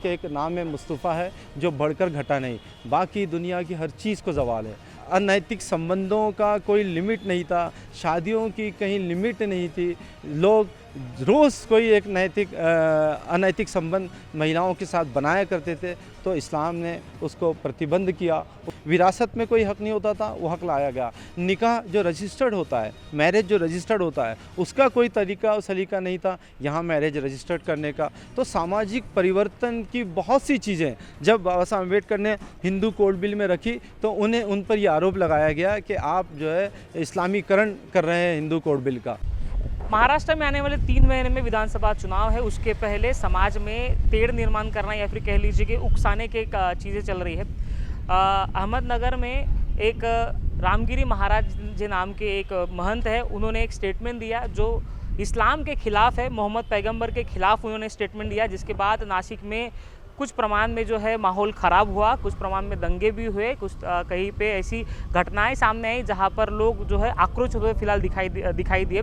के एक नाम है मुस्तफ़ा है जो बढ़कर घटा नहीं, बाकी दुनिया की हर चीज़ को ज़वाल है। अनैतिक संबंधों का कोई लिमिट नहीं था, शादियों की कहीं लिमिट नहीं थी, लोग रोज़ कोई एक अनैतिक संबंध महिलाओं के साथ बनाया करते थे, तो इस्लाम ने उसको प्रतिबंध किया। विरासत में कोई हक़ नहीं होता था, वो हक़ लाया गया। निकाह जो रजिस्टर्ड होता है, मैरिज जो रजिस्टर्ड होता है, उसका कोई तरीका और सलीका नहीं था यहाँ मैरिज रजिस्टर्ड करने का। तो सामाजिक परिवर्तन की बहुत सी चीज़ें जब बाबा साहब अम्बेडकर ने हिंदू कोड बिल में रखी, तो उन पर यह आरोप लगाया गया कि आप जो है इस्लामीकरण कर रहे हैं हिंदू कोड बिल का। महाराष्ट्र में आने वाले 3 महीने में विधानसभा चुनाव है, उसके पहले समाज में तेढ़ निर्माण करना या फिर कह लीजिए कि उकसाने के चीज़ें चल रही है। अहमदनगर में एक रामगिरी महाराज जी नाम के एक महंत है, उन्होंने एक स्टेटमेंट दिया जो इस्लाम के ख़िलाफ़ है, मोहम्मद पैगंबर के ख़िलाफ़ उन्होंने स्टेटमेंट दिया, जिसके बाद नासिक में कुछ प्रमाण में जो है माहौल ख़राब हुआ, कुछ प्रमाण में दंगे भी हुए, कुछ कहीं पे ऐसी घटनाएं सामने आई जहां पर लोग जो है आक्रोशित हुए फिलहाल दिखाई दिए।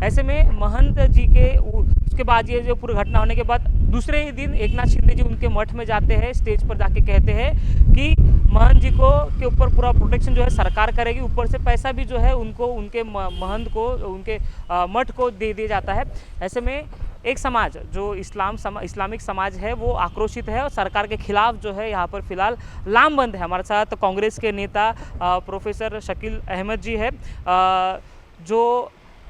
ऐसे में महंत जी के उसके बाद ये जो पूरी घटना होने के बाद दूसरे ही दिन एकनाथ शिंदे जी उनके मठ में जाते हैं, स्टेज पर जाके कहते हैं कि महंत जी को के ऊपर पूरा प्रोटेक्शन जो है सरकार करेगी, ऊपर से पैसा भी जो है उनको उनके महंत को उनके मठ को दे दिया जाता है। ऐसे में एक समाज जो इस्लामिक समाज है वो आक्रोशित है और सरकार के खिलाफ जो है यहाँ पर फिलहाल लामबंद है। हमारे साथ कांग्रेस के नेता प्रोफेसर शकील अहमद जी है जो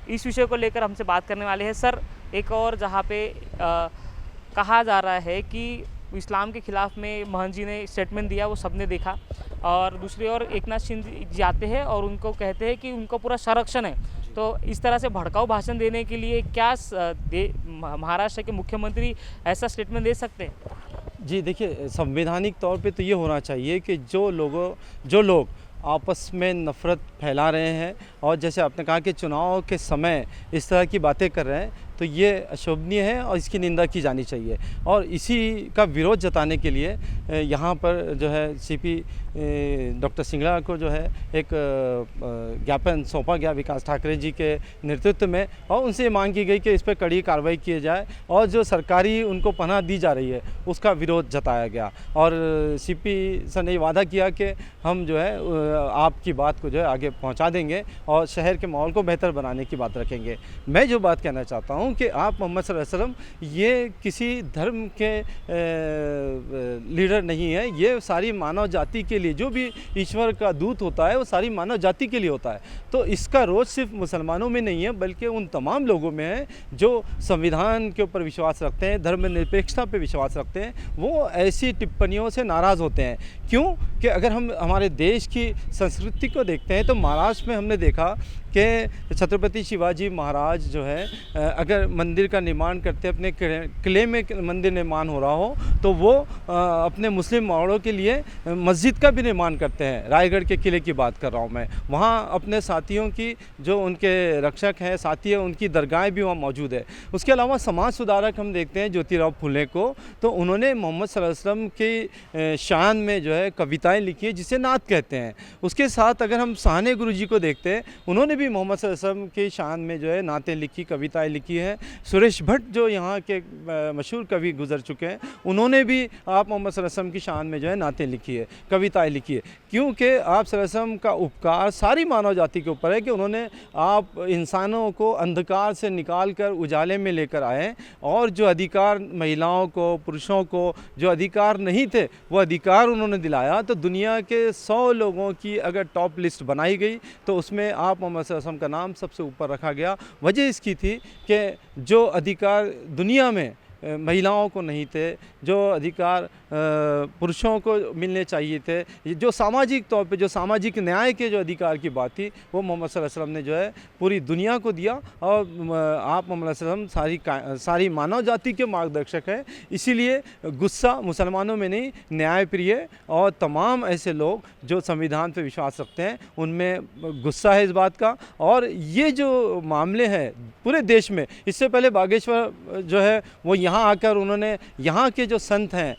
इस विषय को लेकर हमसे बात करने वाले हैं। सर, एक और जहाँ पे कहा जा रहा है कि इस्लाम के ख़िलाफ़ में महंत जी ने स्टेटमेंट दिया, वो सबने देखा, और दूसरी ओर एकनाथ शिंदे जी आते हैं और उनको कहते हैं कि उनका पूरा संरक्षण है। तो इस तरह से भड़काऊ भाषण देने के लिए क्या महाराष्ट्र के मुख्यमंत्री ऐसा स्टेटमेंट दे सकते हैं? जी देखिए, संवैधानिक तौर पे तो ये होना चाहिए कि जो लोग आपस में नफ़रत फैला रहे हैं और जैसे आपने कहा कि चुनाव के समय इस तरह की बातें कर रहे हैं, तो ये अशोभनीय है और इसकी निंदा की जानी चाहिए। और इसी का विरोध जताने के लिए यहाँ पर जो है सीपी डॉक्टर सिंगला को जो है एक ज्ञापन सौंपा गया विकास ठाकरे जी के नेतृत्व में, और उनसे मांग की गई कि इस पर कड़ी कार्रवाई की जाए और जो सरकारी उनको पनाह दी जा रही है उसका विरोध जताया गया। और सीपी सर ने वादा किया कि हम जो है आपकी बात को जो है आगे पहुँचा देंगे और शहर के माहौल को बेहतर बनाने की बात रखेंगे। मैं जो बात कहना चाहता हूँ कि आप मोहम्मद सल्लल्लाहु अलैहि वसल्लम ये किसी धर्म के लीडर नहीं है, ये सारी मानव जाति के लिए, जो भी ईश्वर का दूत होता है वो सारी मानव जाति के लिए होता है। तो इसका रोज सिर्फ मुसलमानों में नहीं है बल्कि उन तमाम लोगों में है जो संविधान के ऊपर विश्वास रखते हैं, धर्मनिरपेक्षता पे विश्वास रखते हैं। वो ऐसी टिप्पणियों से नाराज़ होते हैं। क्यों कि अगर हम हमारे देश की संस्कृति को देखते हैं तो महाराष्ट्र में हमने देखा कि छत्रपति शिवाजी महाराज जो है अगर मंदिर का निर्माण करते, अपने किले में मंदिर निर्माण हो रहा हो, तो वो अपने मुस्लिम मावड़ों के लिए मस्जिद का भी निर्माण करते हैं। रायगढ़ के किले की बात कर रहा हूँ मैं। वहाँ अपने साथियों की जो उनके रक्षक हैं, साथी हैं, उनकी दरगाहें भी वहाँ मौजूद है। उसके अलावा समाज सुधारक हम देखते हैं ज्योतिराव फुले को, तो उन्होंने मोहम्मद सल्लल्लाहु अलैहि वसल्लम की शान में जो है कविताएँ लिखी है जिसे नात कहते हैं। उसके साथ अगर हम साहने गुरु जी को देखते हैं, उन्होंने भी मोहम्मद सल्लल्लाहु अलैहि वसल्लम की शान में जो है नातें लिखी, कविताएं लिखी हैं। सुरेश भट्ट जो यहाँ के मशहूर कवि गुजर चुके हैं, उन्होंने भी आप मोहम्मद सल्लल्लाहु अलैहि वसल्लम की शान में जो है नातें लिखी है, कविताएं लिखी है। क्योंकि आप सल्लल्लाहु अलैहि वसल्लम का उपकार सारी मानव जाति के ऊपर है कि उन्होंने आप इंसानों को अंधकार से निकाल कर उजाले में लेकर आए, और जो अधिकार महिलाओं को, पुरुषों को जो अधिकार नहीं थे वो अधिकार उन्होंने दिलाया। तो दुनिया के 100 लोगों की अगर टॉप लिस्ट बनाई गई तो उसमें आप मोहम्मद सल्लल्लाहु अलैहि वसल्लम का नाम सबसे ऊपर रखा गया। वजह इसकी थी कि जो अधिकार दुनिया में महिलाओं को नहीं थे, जो अधिकार पुरुषों को मिलने चाहिए थे, जो सामाजिक तौर पे जो सामाजिक न्याय के जो अधिकार की बात थी, वो मोहम्मद सल्लल्लाहु अलैहि वसल्लम ने जो है पूरी दुनिया को दिया। और आप मोहम्मद सल्लल्लाहु अलैहि वसल्लम सारी मानव जाति के मार्गदर्शक हैं। इसीलिए गुस्सा मुसलमानों में नहीं, न्यायप्रिय और तमाम ऐसे लोग जो संविधान पे विश्वास रखते हैं उनमें गुस्सा है इस बात का। और ये जो मामले हैं पूरे देश में, इससे पहले बागेश्वर जो है वो यहाँ आकर उन्होंने यहाँ के जो संत हैं,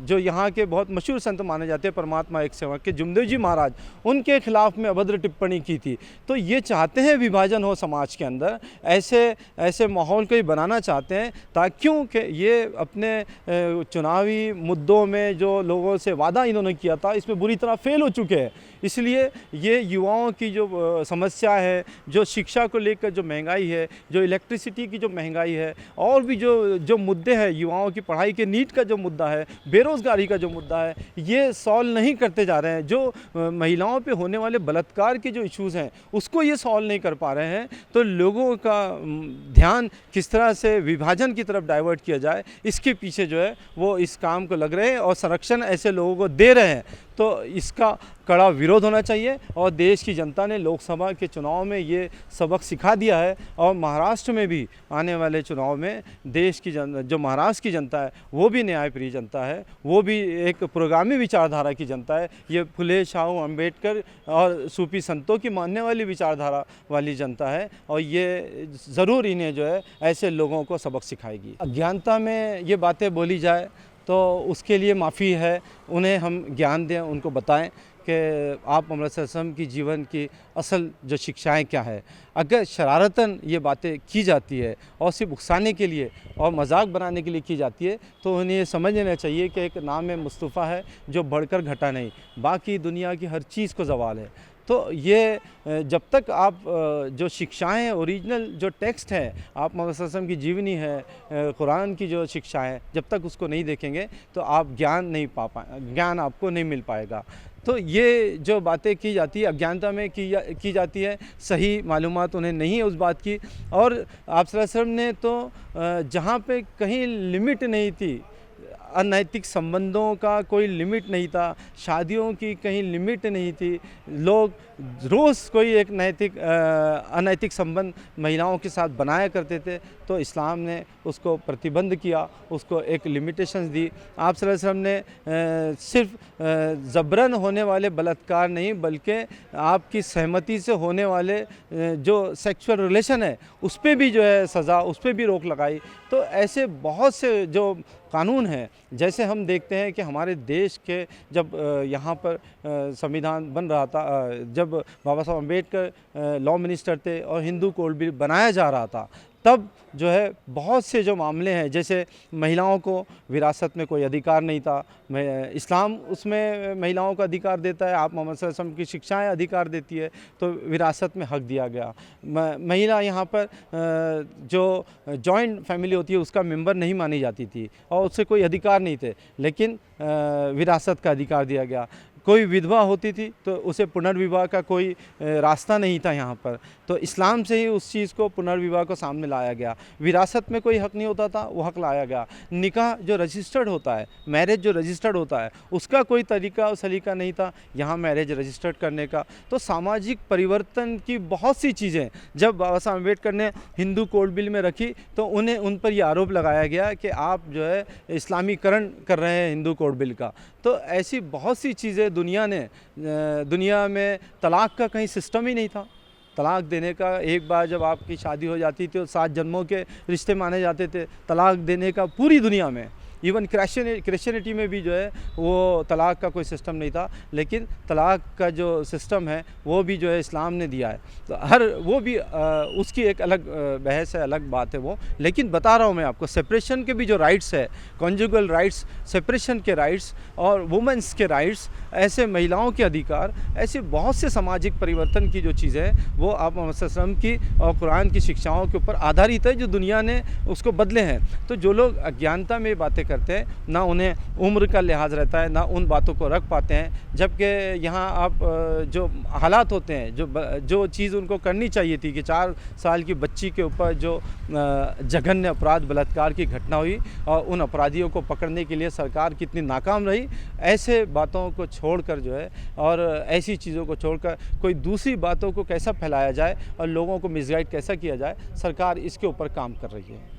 जो यहाँ के बहुत मशहूर संत माने जाते हैं परमात्मा एक सेवक के जुमदेव जी महाराज, उनके खिलाफ में अभद्र टिप्पणी की थी। तो ये चाहते हैं विभाजन हो समाज के अंदर, ऐसे माहौल को ही बनाना चाहते हैं ताकि क्योंकि ये अपने चुनावी मुद्दों में जो लोगों से वादा इन्होंने किया था इसमें बुरी तरह फेल हो चुके हैं। इसलिए ये युवाओं की जो समस्या है, जो शिक्षा को लेकर जो महंगाई है, जो इलेक्ट्रिसिटी की जो महंगाई है, और भी जो मुद्दे हैं, युवाओं की पढ़ाई के नीट का जो मुद्दा है, बेरोज़गारी का जो मुद्दा है, ये सॉल्व नहीं करते जा रहे हैं। जो महिलाओं पे होने वाले बलात्कार के जो इश्यूज़ हैं उसको ये सॉल्व नहीं कर पा रहे हैं। तो लोगों का ध्यान किस तरह से विभाजन की तरफ डाइवर्ट किया जाए, इसके पीछे जो है वो इस काम को लग रहे हैं और संरक्षण ऐसे लोगों को दे रहे हैं। तो इसका कड़ा विरोध होना चाहिए और देश की जनता ने लोकसभा के चुनाव में ये सबक सिखा दिया है। और महाराष्ट्र में भी आने वाले चुनाव में देश की जो महाराष्ट्र की जनता है वो भी न्यायप्रिय जनता है, वो भी एक पुरोगामी विचारधारा की जनता है। ये फुले शाहू अम्बेडकर और सूफी संतों की मानने वाली विचारधारा वाली जनता है और ये ज़रूर इन्हें जो है ऐसे लोगों को सबक सिखाएगी। अज्ञानता में ये बातें बोली जाए तो उसके लिए माफ़ी है, उन्हें हम ज्ञान दें, उनको बताएं कि आप मोहम्मद सल्लल्लाहु अलैहि वसल्लम की जीवन की असल जो शिक्षाएं क्या है। अगर शरारतन ये बातें की जाती है और सिर्फ उकसाने के लिए और मजाक बनाने के लिए की जाती है तो उन्हें ये समझ लेना चाहिए कि एक नाम मुस्तफ़ा है जो बढ़कर घटा नहीं, बाकी दुनिया की हर चीज़ को ज़वाल है। तो ये जब तक आप जो शिक्षाएं हैं, ओरिजिनल जो टेक्स्ट है, आप मोहम्मद सल्लल्लाहु अलैहि वसल्लम की जीवनी है, कुरान की जो शिक्षाएं, जब तक उसको नहीं देखेंगे तो आप ज्ञान नहीं ज्ञान आपको नहीं मिल पाएगा। तो ये जो बातें की जाती है अज्ञानता में की जाती है, सही मालूमात उन्हें नहीं है उस बात की। और आप सल्लल्लाहु अलैहि वसल्लम ने तो जहाँ पे कहीं लिमिट नहीं थी, अनैतिक संबंधों का कोई लिमिट नहीं था, शादियों की कहीं लिमिट नहीं थी, लोग रोज़ कोई एक अनैतिक संबंध महिलाओं के साथ बनाया करते थे, तो इस्लाम ने उसको प्रतिबंध किया, उसको एक लिमिटेशंस दी। आप सल्लल्लाहु अलैहि वसल्लम ने सिर्फ ज़बरन होने वाले बलात्कार नहीं बल्कि आपकी सहमति से होने वाले जो सेक्सुअल रिलेशन है उस पर भी जो है सज़ा, उस पर भी रोक लगाई। तो ऐसे बहुत से जो कानून हैं, जैसे हम देखते हैं कि हमारे देश के जब यहाँ पर संविधान बन रहा था, जब बाबा साहब अम्बेडकर लॉ मिनिस्टर थे और हिंदू कोड बिल बनाया जा रहा था, तब जो है बहुत से जो मामले हैं, जैसे महिलाओं को विरासत में कोई अधिकार नहीं था, इस्लाम उसमें महिलाओं को अधिकार देता है, आप मोहम्मद सल्लल्लाहु अलैहि वसल्लम की शिक्षाएं अधिकार देती है, तो विरासत में हक दिया गया। महिला यहाँ पर जो जॉइंट फैमिली होती है उसका मेंबर नहीं मानी जाती थी और उससे कोई अधिकार नहीं थे, लेकिन विरासत का अधिकार दिया गया। कोई विधवा होती थी तो उसे पुनर्विवाह का कोई रास्ता नहीं था यहाँ पर, तो इस्लाम से ही उस चीज़ को पुनर्विवाह को सामने लाया गया। विरासत में कोई हक नहीं होता था, वो हक लाया गया। निकाह जो रजिस्टर्ड होता है, मैरिज जो रजिस्टर्ड होता है, उसका कोई तरीका और सलीका नहीं था यहाँ मैरिज रजिस्टर्ड करने का। तो सामाजिक परिवर्तन की बहुत सी चीज़ें जब बाबा साहब अम्बेडकर ने हिंदू कोड बिल में रखी तो उन पर यह आरोप लगाया गया कि आप जो है इस्लामीकरण कर रहे हैं हिंदू कोड बिल का। तो ऐसी बहुत सी चीज़ें दुनिया में तलाक़ का कहीं सिस्टम ही नहीं था। तलाक़ देने का, एक बार जब आपकी शादी हो जाती थी तो 7 जन्मों के रिश्ते माने जाते थे। तलाक़ देने का पूरी दुनिया में, इवन क्रिश्चियनिटी में भी जो है वो तलाक़ का कोई सिस्टम नहीं था, लेकिन तलाक़ का जो सिस्टम है वो भी जो है इस्लाम ने दिया है। तो वो भी उसकी एक अलग बहस है, अलग बात है वो। लेकिन बता रहा हूँ मैं आपको, सेपरेशन के भी जो राइट्स है, कॉन्जुगल राइट्स, सेपरेशन के राइट्स और वुमेंस के राइट्स, ऐसे महिलाओं के अधिकार, ऐसे बहुत से सामाजिक परिवर्तन की जो चीज़ें हैं वो आप मोहम्मद सल्लल्लाहु अलैहि वसल्लम की और कुरान की शिक्षाओं के ऊपर आधारित है, जो दुनिया ने उसको बदले हैं। तो जो लोग अज्ञानता में बातें करते हैं, ना उन्हें उम्र का लिहाज रहता है, ना उन बातों को रख पाते हैं। जबकि यहाँ आप जो हालात होते हैं, जो चीज़ उनको करनी चाहिए थी कि 4 साल की बच्ची के ऊपर जो जघन्य अपराध बलात्कार की घटना हुई और उन अपराधियों को पकड़ने के लिए सरकार कितनी नाकाम रही, ऐसे बातों को छोड़कर जो है और ऐसी चीज़ों को छोड़कर कोई दूसरी बातों को कैसा फैलाया जाए और लोगों को मिसगाइड कैसा किया जाए, सरकार इसके ऊपर काम कर रही है।